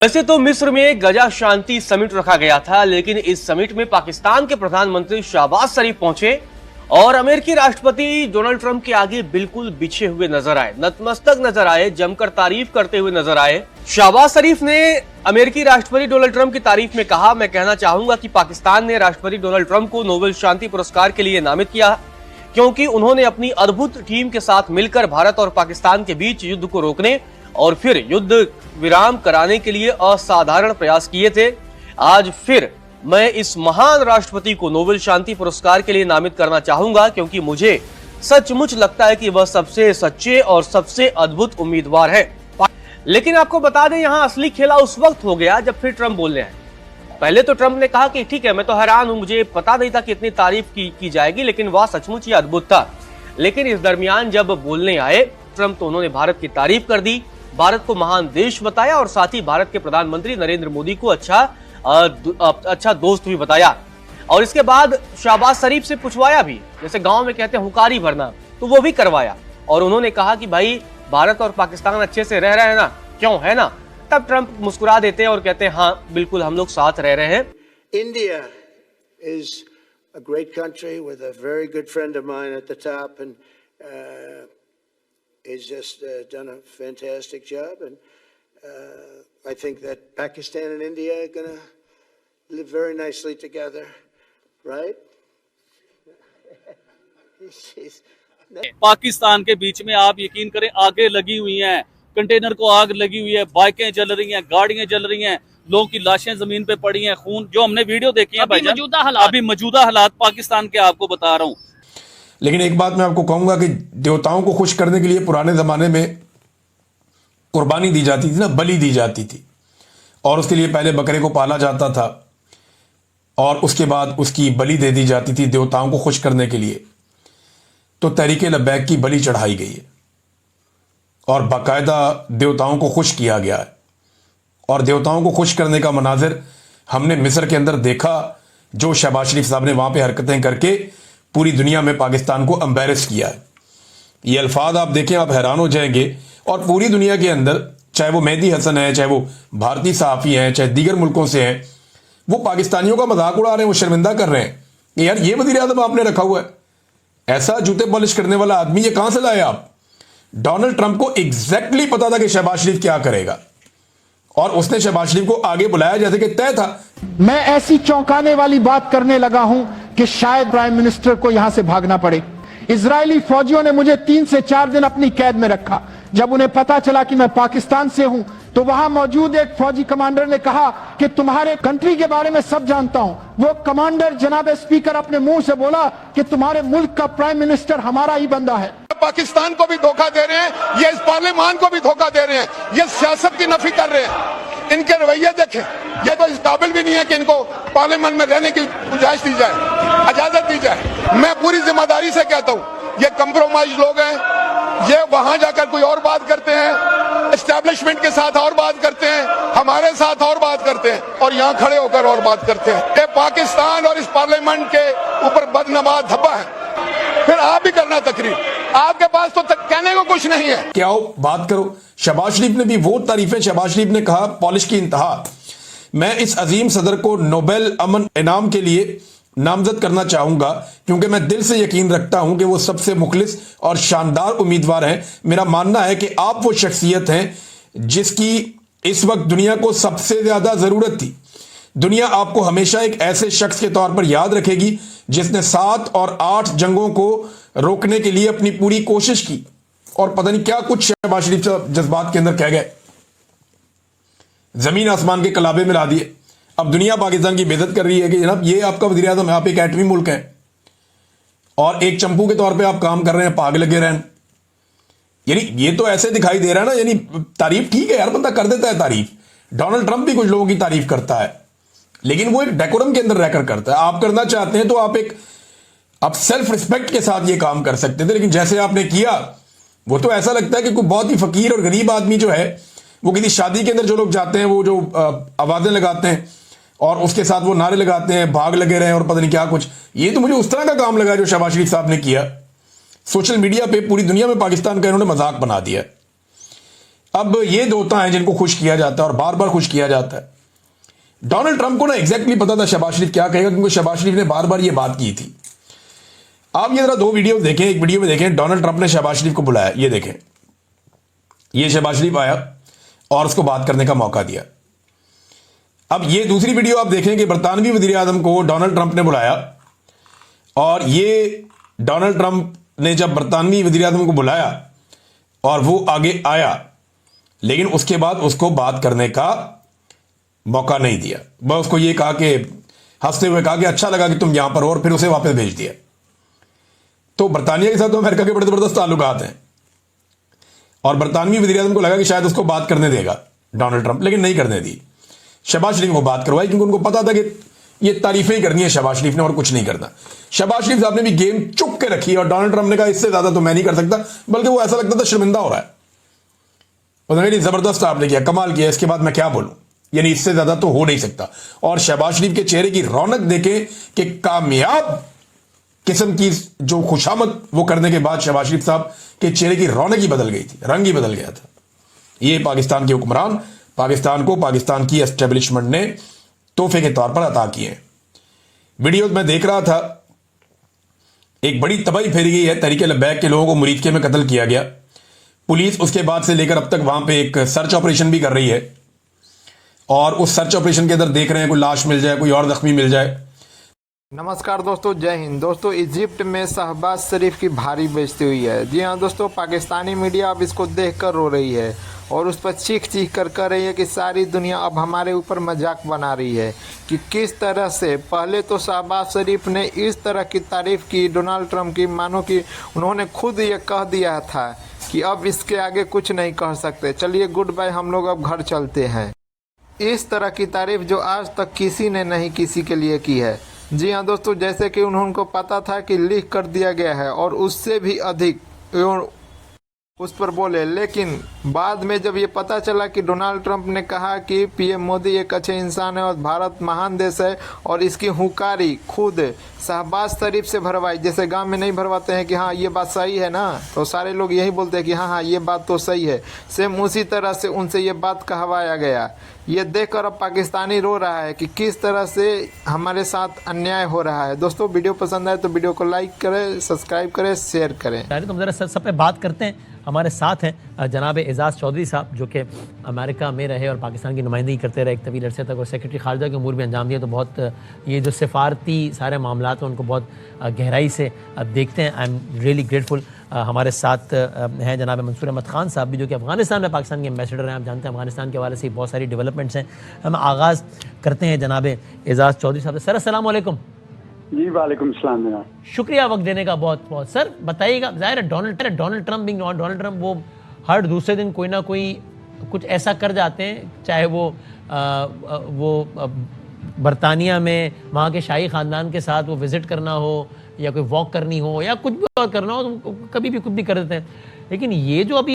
वैसे तो मिस्र में गजा शांति समिट रखा गया था, लेकिन इस समिट में पाकिस्तान के प्रधानमंत्री शहबाज शरीफ पहुंचे और अमेरिकी राष्ट्रपति डोनाल्ड ट्रंप के आगे बिल्कुल बिछे हुए नजर आए, नतमस्तक नजर आए, जमकर तारीफ करते हुए नजर आए। शहबाज शरीफ ने अमेरिकी राष्ट्रपति डोनाल्ड ट्रंप की तारीफ में कहा, मैं कहना चाहूंगा कि पाकिस्तान ने राष्ट्रपति डोनाल्ड ट्रंप को नोबेल शांति पुरस्कार के लिए नामित किया, क्योंकि उन्होंने अपनी अद्भुत टीम के साथ मिलकर भारत और पाकिस्तान के बीच युद्ध को रोकने और फिर युद्ध विराम कराने के लिए असाधारण प्रयास किए थे। आज फिर मैं इस महान राष्ट्रपति को नोबेल शांति पुरस्कार के लिए नामित करना चाहूंगा, क्योंकि मुझे सचमुच लगता है कि वह सबसे सच्चे और सबसे अद्भुत उम्मीदवार है। लेकिन आपको बता दें, यहां असली खेला उस वक्त हो गया जब फिर ट्रंप बोलने आए। पहले तो ट्रंप ने कहा कि ठीक है, मैं तो हैरान हूं, मुझे पता नहीं था कि इतनी तारीफ की जाएगी, लेकिन वह सचमुच ही अद्भुत था। लेकिन इस दरमियान जब बोलने आए ट्रंप, तो उन्होंने भारत की तारीफ कर दी, भारत को महान देश बताया और साथ ही भारत के प्रधानमंत्री नरेंद्र मोदी को अच्छा दोस्त भी बताया। और इसके बाद शहबाज शरीफ से पूछवाया भी, जैसे गांव में कहते हैं हुकारी भरना, तो वो भी करवाया। और उन्होंने कहा कि भाई भारत और पाकिस्तान अच्छे से रह रहे हैं ना, क्यों, है ना? तब ट्रंप मुस्कुरा देते हैं और कहते हैं हाँ बिल्कुल, हम लोग साथ रह रहे हैं। India is a great country with a very good friend of mine at the top, and he's just done a fantastic job, and I think that Pakistan and India are going to live very nicely together, right? Pakistan के बीच में आप यकीन करें आगे लगी हुई हैं, container को आग लगी हुई है, बाइकें जल रही हैं, गाड़ियां जल रही हैं, लोगों की लाशें जमीन पे पड़ी हैं, खून, जो हमने वीडियो देखी है भाईजान, अभी मौजूदा हालात पाकिस्तान के आपको बता रहा हूँ। लेकिन एक बात मैं आपको कहूंगा कि देवताओं को खुश करने के लिए पुराने जमाने में कुर्बानी दी जाती थी ना, बलि दी जाती थी, और उसके लिए पहले बकरे को पाला जाता था और उसके बाद उसकी बलि दे दी जाती थी देवताओं को खुश करने के लिए। तो तहरीके लब्बैक की बलि चढ़ाई गई है और बाकायदा देवताओं को खुश किया गया है, और देवताओं को खुश करने का मनाजिर हमने मिस्र के अंदर देखा, जो शहबाज शरीफ साहब ने वहां पे हरकतें करके पूरी दुनिया में पाकिस्तान को एम्बैरेस किया है। ये अल्फाज आप देखें, आप हैरान हो जाएंगे। और पूरी दुनिया के अंदर, चाहे वो मेहदी हसन है, चाहे वो भारतीय सहाफ़ी हैं, चाहे दीगर मुल्कों से हैं, वो पाकिस्तानियों का मजाक उड़ा रहे हैं, वो शर्मिंदा कर रहे हैं कि यार ये वज़ीर आज़म आपने रखा हुआ है, ऐसा जूते पॉलिश करने वाला आदमी, ये कहां से लाए आप? डोनाल्ड ट्रंप को एग्जैक्टली पता था कि शहबाज शरीफ क्या करेगा, और उसने शहबाज शरीफ को आगे बुलाया जैसे कि तय था। मैं ऐसी चौंकाने वाली बात करने लगा हूं कि शायद प्राइम मिनिस्टर को यहां से भागना पड़े। इजरायली फौजियों ने मुझे 3 से 4 दिन अपनी कैद में रखा। जब उन्हें पता चला कि मैं पाकिस्तान से हूं, तो वहां मौजूद एक फौजी कमांडर ने कहा कि तुम्हारे कंट्री के बारे में सब जानता हूं। वो कमांडर जनाब स्पीकर अपने मुंह से बोला कि तुम्हारे मुल्क का प्राइम मिनिस्टर हमारा ही बंदा है। पाकिस्तान को भी धोखा दे रहे हैं, ये इस पार्लियामान को भी धोखा दे रहे हैं, ये सियासत की नफी कर रहे हैं। इनके रवैये देखें, ये तो इस काबिल भी नहीं है कि इनको पार्लियामेंट में रहने की गुंजाइश दी जाए, इजाजत दी जाए। मैं पूरी जिम्मेदारी से कहता हूँ, ये कंप्रोमाइज लोग हैं, ये वहां जाकर कोई और बात करते हैं, एस्टैब्लिशमेंट के साथ और बात करते हैं, हमारे साथ और बात करते हैं, और यहाँ खड़े होकर और बात करते हैं। ये पाकिस्तान और इस पार्लियामेंट के ऊपर बदनमा धब्बा है। फिर आप भी करना तकरीर, आपके पास तो कहने को कुछ नहीं है। क्या हो, बात करो। शहबाज शरीफ ने भी वो तारीफें, शहबाज शरीफ ने कहा पॉलिश की इंतहा। मैं इस अजीम सदर को नोबेल अमन इनाम के लिए नामजद करना चाहूंगा, क्योंकि मैं दिल से यकीन रखता हूं कि वो सबसे मुखलिस और शानदार उम्मीदवार हैं। मेरा मानना है कि आप वो शख्सियत हैं जिसकी इस वक्त दुनिया को सबसे ज्यादा जरूरत थी। दुनिया आपको हमेशा एक ऐसे शख्स के तौर पर याद रखेगी जिसने 7 और 8 जंगों को रोकने के लिए अपनी पूरी कोशिश की, और पता नहीं क्या कुछ शहबाज शरीफ जज्बात के अंदर कह गए, जमीन आसमान के कलाबे में ला दिए। अब दुनिया पाकिस्तान की बेइज्जत कर रही है कि जनाब ये आपका वज़ीर आज़म है, आप एक एटमी मुल्क हैं और एक चंपू के तौर पे आप काम कर रहे हैं, पाग लगे रहन। यानी ये तो ऐसे दिखाई दे रहा है ना, यानी तारीफ ठीक है यार, बंदा कर देता है तारीफ। डोनाल्ड ट्रंप भी कुछ लोगों की तारीफ करता है, लेकिन वो एक डेकोरम के अंदर रहकर करता है। आप करना चाहते हैं तो आप सेल्फ रिस्पेक्ट के साथ ये काम कर सकते थे, लेकिन जैसे आपने किया, वो तो ऐसा लगता है कि कोई बहुत ही फकीर और गरीब आदमी जो है, वो किसी शादी के अंदर जो लोग जाते हैं, वो जो आवाजें लगाते हैं और उसके साथ वो नारे लगाते हैं, भाग लगे रहे और पता नहीं क्या कुछ, ये तो मुझे उस तरह का काम लगा जो शहबाज शरीफ साहब ने किया। सोशल मीडिया पे पूरी दुनिया में पाकिस्तान का इन्होंने मजाक बना दिया। अब ये दोता हैं जिनको खुश किया जाता है और बार बार खुश किया जाता है। डोनाल्ड ट्रंप को ना एग्जैक्टली पता था शहबाज शरीफ क्या कहेगा, क्योंकि शहबाज शरीफ ने बार बार ये बात की थी। आप ये जरा दो वीडियो देखें। एक वीडियो में देखें डोनाल्ड ट्रंप ने शहबाज शरीफ को बुलाया, ये देखें, ये शहबाज शरीफ आया और उसको बात करने का मौका दिया। अब ये दूसरी वीडियो आप देखें कि बरतानवी वजीर आजम को डोनाल्ड ट्रंप ने बुलाया और ये डोनाल्ड ट्रंप ने जब बरतानवी वजीर आजम को बुलाया और वो आगे आया, लेकिन उसके बाद उसको बात करने का मौका नहीं दिया। वह उसको ये कहा कि हंसते हुए कहा कि अच्छा लगा कि तुम यहां पर हो, और फिर उसे वापस भेज दिया। तो बरतानिया के साथ तो अमेरिका के बड़े जबरदस्त ताल्लुकात हैं और बरतानवी वजीर आजम को लगा कि शायद उसको बात करने देगा डोनाल्ड ट्रंप, लेकिन नहीं करने दी। शहबाज शरीफ को बात करवाई, क्योंकि उनको पता था कि ये तारीफें ही करनी है शहबाज शरीफ ने और कुछ नहीं करना। शहबाज शरीफ साहब ने भी गेम चुप के रखी और डोनाल्ड ट्रंप ने कहा इससे ज्यादा तो मैं नहीं कर सकता, बल्कि वो ऐसा लगता था शर्मिंदा हो रहा है। उन्होंने जबरदस्त आपने किया, कमाल किया, इसके बाद मैं क्या बोलूं, यानी इससे ज्यादा तो हो नहीं सकता। और शहबाज शरीफ के चेहरे की रौनक देखें कि कामयाब किस्म की जो खुशामद वो करने के बाद शहबाज शरीफ साहब के चेहरे की रौनक ही बदल गई थी, रंग ही बदल गया था। ये पाकिस्तान के हुक्मरान पाकिस्तान को पाकिस्तान की एस्टेब्लिशमेंट ने तोहफे के तौर पर अता किए हैं। वीडियो में देख रहा था, एक बड़ी तबाही फैली गई है, तहरीक लब्बैक के लोगों को मुरीदके में कत्ल किया गया। पुलिस उसके बाद से लेकर अब तक वहां पे एक सर्च ऑपरेशन भी कर रही है और उस सर्च ऑपरेशन के अंदर देख रहे हैं कोई लाश मिल जाए, कोई और जख्मी मिल जाए। नमस्कार दोस्तों, जय हिंद। दोस्तों, इजिप्ट में शहबाज शरीफ की भारी बेइज्जती हुई है। जी हाँ दोस्तों, पाकिस्तानी मीडिया अब इसको देखकर रो रही है और उस पर चीख चीख कर कह रही है कि सारी दुनिया अब हमारे ऊपर मजाक बना रही है कि किस तरह से पहले तो शहबाज शरीफ ने इस तरह की तारीफ की डोनाल्ड ट्रंप की, मानो कि उन्होंने खुद ये कह दिया था कि अब इसके आगे कुछ नहीं कह सकते, चलिए गुड बाय, हम लोग अब घर चलते हैं। इस तरह की तारीफ जो आज तक किसी ने नहीं किसी के लिए की है। जी हाँ दोस्तों, जैसे कि उनको पता था कि लीक कर दिया गया है और उससे भी अधिक उस पर बोले, लेकिन बाद में जब ये पता चला कि डोनाल्ड ट्रंप ने कहा कि पीएम मोदी एक अच्छे इंसान है और भारत महान देश है और इसकी हुंकारी खुद शहबाज शरीफ से भरवाई, जैसे गांव में नहीं भरवाते हैं कि हाँ ये बात सही है ना, तो सारे लोग यही बोलते हैं कि हाँ हाँ ये बात तो सही है, सेम उसी तरह से उनसे ये बात कहवाया गया। ये देखकर अब पाकिस्तानी रो रहा है कि किस तरह से हमारे साथ अन्याय हो रहा है। दोस्तों, वीडियो पसंद आए तो वीडियो को लाइक करें, सब्सक्राइब करें, शेयर करें। तो हम जरा सब पे बात करते हैं। हमारे साथ हैं जनाब एजाज़ चौधरी साहब, जो कि अमेरिका में रहे और पाकिस्तान की नुमाइंदगी करते रहे एक तवील अरसे तक और सेक्रेटरी खारजा के उमूर भी अंजाम दिए। तो बहुत ये जो सिफारती सारे मामलात हैं उनको बहुत गहराई से देखते हैं। I am really grateful. हमारे साथ हैं जनाब मंसूर अहमद खान साहब भी, जो कि अफगानिस्तान में पाकिस्तान के एम्बेसडर हैं। आप जानते हैं अफगानिस्तान के हवाले से बहुत सारी डेवलपमेंट्स हैं। हम आगाज़ करते हैं जनाब एजाज़ चौधरी साहब से। सर अस्सलाम वालेकुम। जी वालेकुम सलाम जनाब। शुक्रिया वक्त देने का बहुत बहुत। सर बताइएगा, ज़ाहिर है डोनाल्ड ट्रंप वो हर दूसरे दिन कोई ना कोई कुछ ऐसा कर जाते हैं, चाहे वो बरतानिया में वहाँ के शाही ख़ानदान के साथ वो विज़िट करना हो या कोई वॉक करनी हो या कुछ भी और करना हो, तो कभी भी कुछ भी कर देते हैं। लेकिन ये जो अभी